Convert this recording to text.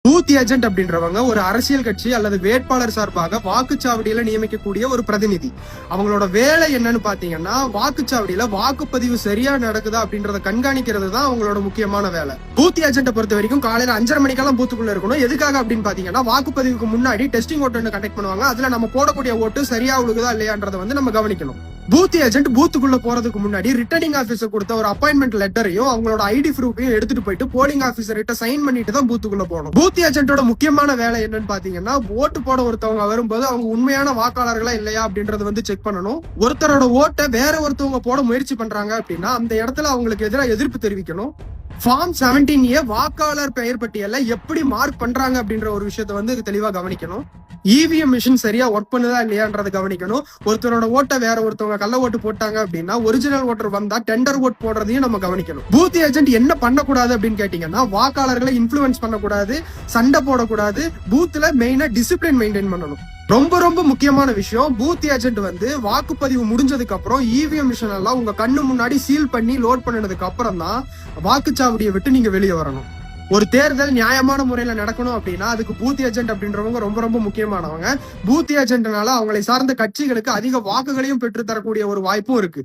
Booth agent அப்படின்றவங்க ஒரு அரசியல் கட்சி அல்லது வேட்பாளர் சார்பாக வாக்குச்சாவடியில நியமிக்கக்கூடிய ஒரு பிரதிநிதி. அவங்களோட வேலை என்னன்னு பாத்தீங்கன்னா, வாக்குச்சாவடியில வாக்குப்பதிவு சரியா நடக்குதா அப்படின்றத கண்காணிக்கிறது தான் அவங்களோட முக்கியமான வேலை. பூத் ஏஜென்ட்டை பொறுத்த வரைக்கும் காலையில 5:30 மணிக்கெல்லாம் பூத்துக்குள்ள இருக்கணும். எதுக்காக அப்படின்னு பாத்தீங்கன்னா, வாக்குப்பதிவுக்கு முன்னாடி டெஸ்டிங் ஓட்டு கண்டக்ட் பண்ணுவாங்க. அதுல நம்ம போடக்கூடிய ஓட்டு சரியா விழுகுதா இல்லையான்றத நம்ம கவனிக்கணும். பூத் ஏஜென்ட் பூத்துக்குள்ள போறதுக்கு முன்னாடி ரிட்டர்னிங் ஆபீசர் கொடுத்த ஒரு அப்பாயின்மெண்ட் லெட்டரையும் அவங்களோட ஐடி ப்ரூஃபையும் எடுத்துட்டு போயிட்டு போலிங் ஆபீசர் கிட்ட சைன் பண்ணிட்டு தான் பூத்துக்குள்ள போகணும். பூத் ஏஜென்ட்டோட முக்கியமான வேலை என்னன்னு பாத்தீங்கன்னா, ஓட்டு போட ஒருத்தவங்க வரும்போது அவங்க உண்மையான வாக்காளர்களா இல்லையா அப்படின்றத செக் பண்ணணும். ஒருத்தரோட ஓட்டை வேற ஒருத்தவங்க போட முயற்சி பண்றாங்க அப்படின்னா அந்த இடத்துல அவங்களுக்கு எதிராக எதிர்ப்பு தெரிவிக்கணும். ஃபார்ம் 17A வாக்காளர் பெயர் பட்டியல எப்படி மார்க் பண்றாங்க அப்படின்ற ஒரு விஷயத்த தெளிவா கவனிக்கணும். இவிஎம் மிஷின் சரியா ஒர்க் பண்ணுதா இல்லையான்றத கவனிக்கணும். ஒருத்தரோட ஓட்டை வேற ஒருத்தவங்க கள்ள ஓட்டு போட்டாங்க அப்படின்னா ஒரிஜினல் ஓட்டர் வந்தா டெண்டர் ஓட் போடுறதையும் நம்ம கவனிக்கணும். பூத் ஏஜென்ட் என்ன பண்ணக்கூடாது அப்படின்னு கேட்டீங்கன்னா, வாக்காளர்களை இன்ஃபுளுன்ஸ் பண்ணக்கூடாது, சண்டை போடக்கூடாது, பூத்ல மெயினா டிசிப்ளின் மெயின்டைன் பண்ணணும். ரொம்ப ரொம்ப முக்கியமான விஷயம், பூத் ஏஜென்ட் வாக்குப்பதிவு முடிஞ்சதுக்கு அப்புறம் இவிஎம் மிஷின் எல்லாம் உங்க கண்ணு முன்னாடி சீல் பண்ணி லோட் பண்ணதுக்கு அப்புறம் தான் வாக்குச்சாவடியை விட்டு நீங்க வெளியே வரணும். ஒரு தேர்தல் நியாயமான முறையில நடக்கணும் அப்படின்னா அதுக்கு பூத் ஏஜென்ட் அப்படின்றவங்க ரொம்ப ரொம்ப முக்கியமானவங்க. பூத் ஏஜென்ட்னால அவங்களை சார்ந்த கட்சிகளுக்கு அதிக வாக்குகளையும் பெற்று தரக்கூடிய ஒரு வாய்ப்பும் இருக்கு.